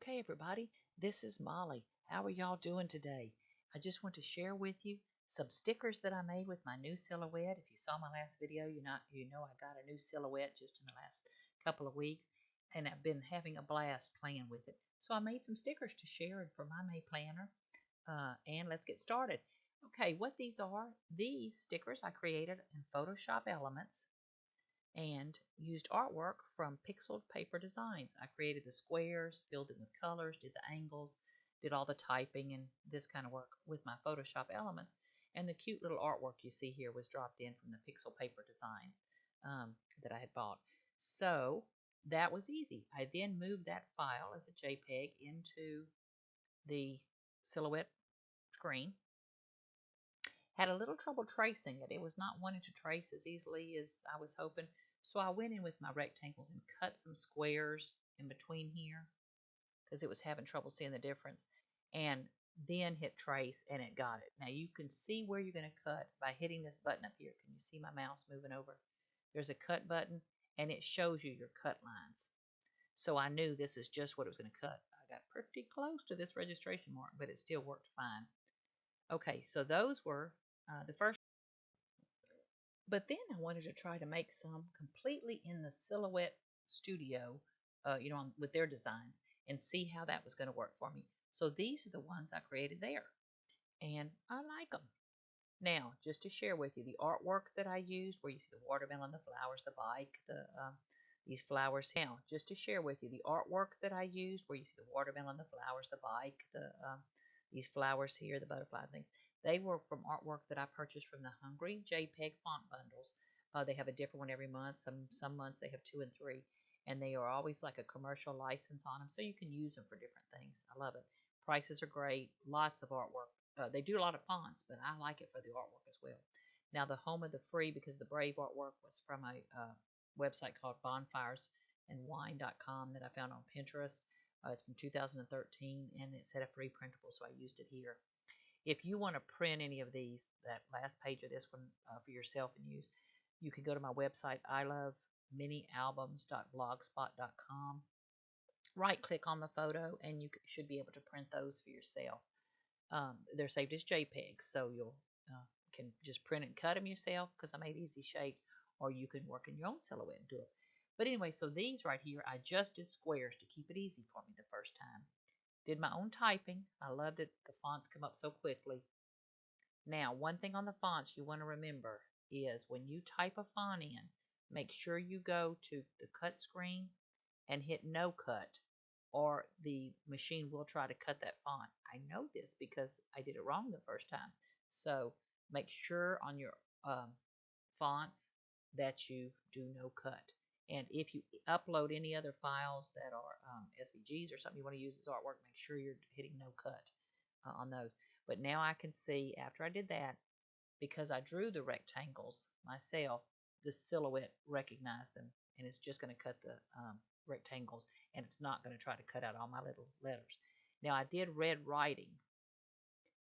Okay, everybody, this is Molly. How are y'all doing today? I just want to share with you some stickers that I made with my new silhouette. If you saw my last video, you know I got a new silhouette just in the last couple of weeks, and I've been having a blast playing with it. So I made some stickers to share for my May planner, and let's get started. Okay, what these stickers I created in Photoshop Elements and used artwork from pixeled paper designs. I created the squares, filled them with colors, did the angles, did all the typing and this kind of work with my Photoshop elements. And the cute little artwork you see here was dropped in from the pixel paper designs that I had bought. So that was easy. I then moved that file as a JPEG into the Silhouette screen. Had a little trouble tracing it. It was not wanting to trace as easily as I was hoping. So I went in with my rectangles and cut some squares in between here because it was having trouble seeing the difference. And then hit trace and it got it. Now you can see where you're going to cut by hitting this button up here. Can you see my mouse moving over? There's a cut button and it shows you your cut lines. So I knew this is just what it was going to cut. I got pretty close to this registration mark, but it still worked fine. Okay, so those were the first. But then I wanted to try to make some completely in the Silhouette studio, with their designs and see how that was going to work for me. So these are the ones I created there, and I like them. Now, just to share with you the artwork that I used, where you see the watermelon, the flowers, the bike, these flowers. Now, just to share with you the artwork that I used, where you see the watermelon, the flowers, the bike, these flowers here, the butterfly things. They were from artwork that I purchased from the Hungry JPEG font bundles. They have a different one every month. Some months they have 2 and 3, and they are always like a commercial license on them, so you can use them for different things. I love it. Prices are great. Lots of artwork. They do a lot of fonts, but I like it for the artwork as well. Now the home of the free, because the Brave artwork was from a website called bonfiresandwine.com that I found on Pinterest. It's from 2013, and it said a free printable, so I used it here. If you want to print any of these, that last page of this one for yourself and use, you can go to my website, iloveminialbums.blogspot.com. Right-click on the photo, and you should be able to print those for yourself. They're saved as JPEGs, so you can just print and cut them yourself because I made easy shapes, or you can work in your own silhouette and do it. But anyway, so these right here, I just did squares to keep it easy for me the first time. Did my own typing. I love that the fonts come up so quickly. Now, one thing on the fonts you want to remember is when you type a font in, make sure you go to the cut screen and hit no cut, or the machine will try to cut that font. I know this because I did it wrong the first time. So make sure on your fonts that you do no cut. And if you upload any other files that are SVGs or something you want to use as artwork, make sure you're hitting no cut on those. But now I can see after I did that, because I drew the rectangles myself, the Silhouette recognized them, and it's just going to cut the rectangles, and it's not going to try to cut out all my little letters. Now I did red writing,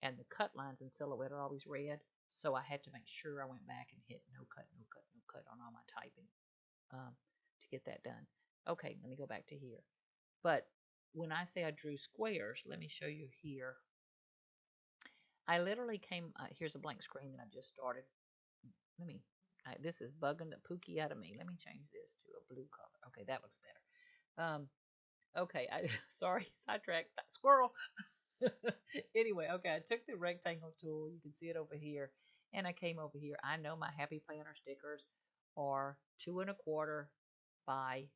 and the cut lines in Silhouette are always red, so I had to make sure I went back and hit no cut, no cut, no cut on all my typing to get that done. Okay, let me go back to here. But when I say I drew squares, let me show you here. I literally came, here's a blank screen that I just started. This is bugging the pookie out of me. Let me change this to a blue color. Okay, that looks better. Okay, sorry, sidetracked, squirrel. Anyway, okay, I took the rectangle tool. You can see it over here. And I came over here. I know my Happy Planner stickers are 2 1/4 by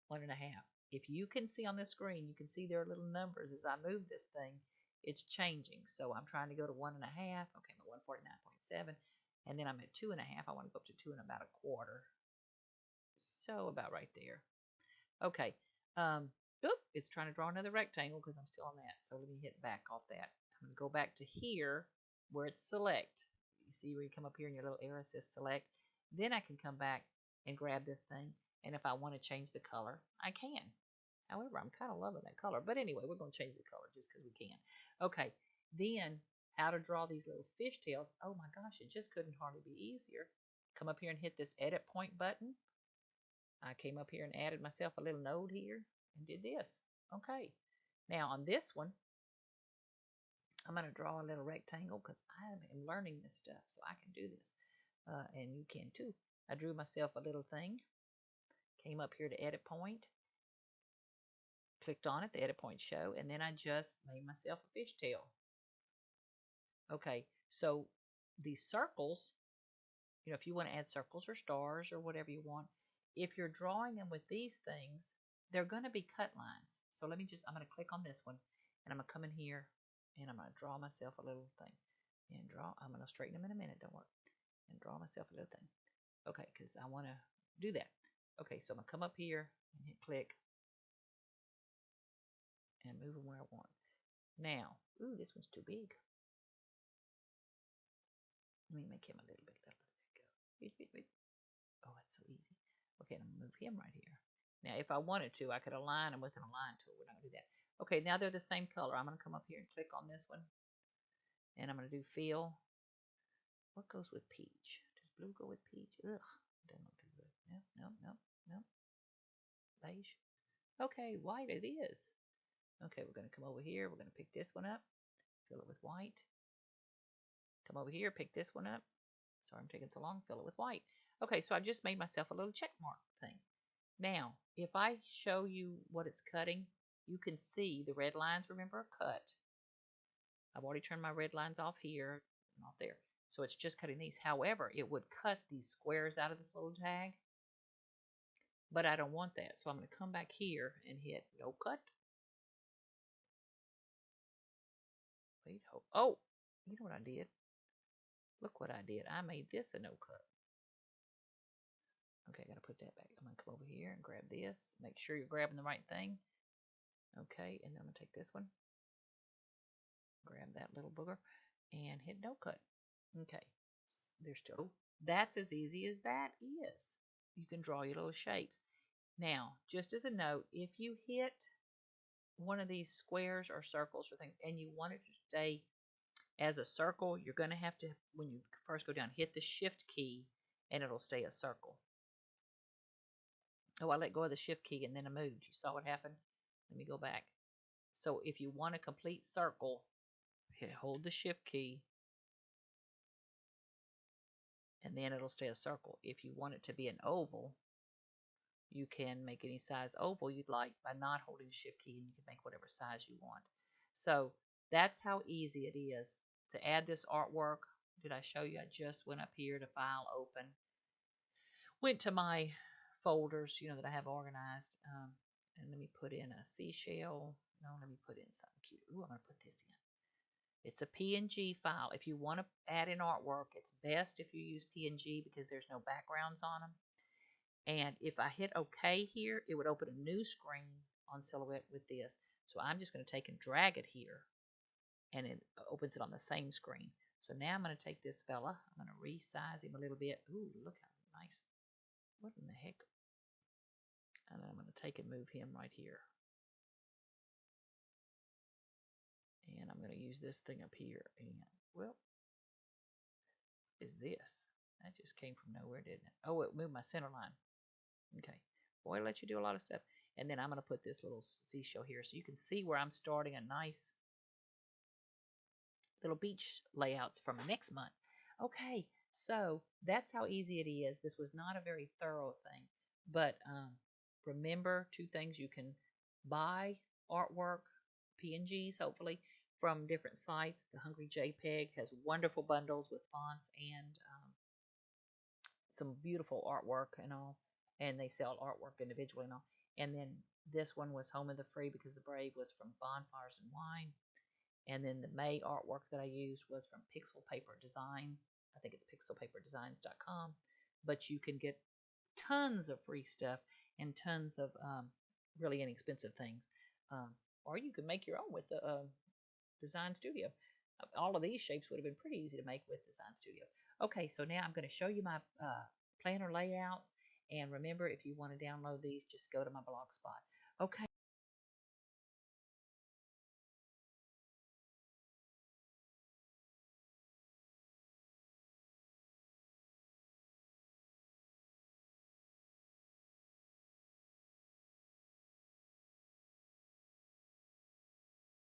1 1/2. If you can see on the screen, you can see there are little numbers. As I move this thing, it's changing. So I'm trying to go to 1 1/2. Okay, I'm at 149.7. And then I'm at 2 1/2. I want to go up to 2 1/4. So about right there. Okay. It's trying to draw another rectangle because I'm still on that. So let me hit back off that. I'm going to go back to here where it's select. You see where you come up here and your little arrow says select. Then I can come back and grab this thing. And if I want to change the color, I can. However, I'm kind of loving that color. But anyway, we're going to change the color just because we can. Okay. Then how to draw these little fishtails. Oh my gosh, it just couldn't hardly be easier. Come up here and hit this edit point button. I came up here and added myself a little node here and did this. Okay. Now on this one, I'm going to draw a little rectangle because I am learning this stuff, so I can do this. And you can too. I drew myself a little thing, came up here to edit point, clicked on it, the edit point show, and then I just made myself a fishtail. Okay, so these circles, if you want to add circles or stars or whatever you want, if you're drawing them with these things, they're going to be cut lines. So I'm going to click on this one, and I'm going to come in here, and I'm going to draw myself a little thing. And I'm going to straighten them in a minute, don't worry. And draw myself a little thing. Okay, because I want to do that. Okay, so I'm going to come up here and hit click and move them where I want. Now, ooh, this one's too big. Let me make him a little bit little. There you go. Oh, that's so easy. Okay, I'm going to move him right here. Now, if I wanted to, I could align them with an align tool. We're not going to do that. Okay, now they're the same color. I'm going to come up here and click on this one. And I'm going to do fill. What goes with peach? Does blue go with peach? Ugh, doesn't look too good. No. Beige. Okay, white it is. Okay, we're going to come over here. We're going to pick this one up. Fill it with white. Come over here, pick this one up. Sorry, I'm taking so long. Fill it with white. Okay, so I just made myself a little check mark thing. Now, if I show you what it's cutting, you can see the red lines, remember, are cut. I've already turned my red lines off here and off there. So it's just cutting these. However, it would cut these squares out of this little tag, but I don't want that. So I'm going to come back here and hit no cut. Wait, oh, you know what I did? Look what I did. I made this a no cut. Okay, I got to put that back. I'm going to come over here and grab this. Make sure you're grabbing the right thing. Okay, and then I'm going to take this one. Grab that little booger and hit no cut. Okay, there's still. That's as easy as that is. You can draw your little shapes. Now, just as a note, if you hit one of these squares or circles or things and you want it to stay as a circle, you're going to have to, when you first go down, hit the shift key and it'll stay a circle. Oh, I let go of the shift key and then I moved. You saw what happened? Let me go back. So if you want a complete circle, hold the shift key and then it'll stay a circle. If you want it to be an oval, you can make any size oval you'd like by not holding the shift key, and you can make whatever size you want. So that's how easy it is to add this artwork. Did I show you? I just went up here to File, Open, went to my folders, that I have organized, and let me put in a seashell. No, let me put in something cute. Ooh, I'm going to put this in. It's a PNG file. If you want to add in artwork, it's best if you use PNG because there's no backgrounds on them. And if I hit OK here, it would open a new screen on Silhouette with this. So I'm just going to take and drag it here, and it opens it on the same screen. So now I'm going to take this fella. I'm going to resize him a little bit. Ooh, look how nice. What in the heck? And then I'm going to take and move him right here. And I'm going to use this thing up here. And, well, is this? That just came from nowhere, didn't it? Oh, it moved my center line. Okay. Boy, it lets you do a lot of stuff. And then I'm going to put this little seashell here so you can see where I'm starting a nice little beach layouts from next month. Okay, so that's how easy it is. This was not a very thorough thing, but remember two things. You can buy artwork, PNGs hopefully, from different sites. The Hungry JPEG has wonderful bundles with fonts and some beautiful artwork and all, and they sell artwork individually and all. And then this one was Home of the Free because the Brave was from Bonfires and Wine. And then the May artwork that I used was from Pixel Paper Designs. I think it's pixelpaperdesigns.com. But you can get tons of free stuff and tons of really inexpensive things. Or you can make your own with the Design Studio. All of these shapes would have been pretty easy to make with Design Studio. Okay, so now I'm going to show you my planner layouts. And remember, if you want to download these, just go to my blog spot. Okay.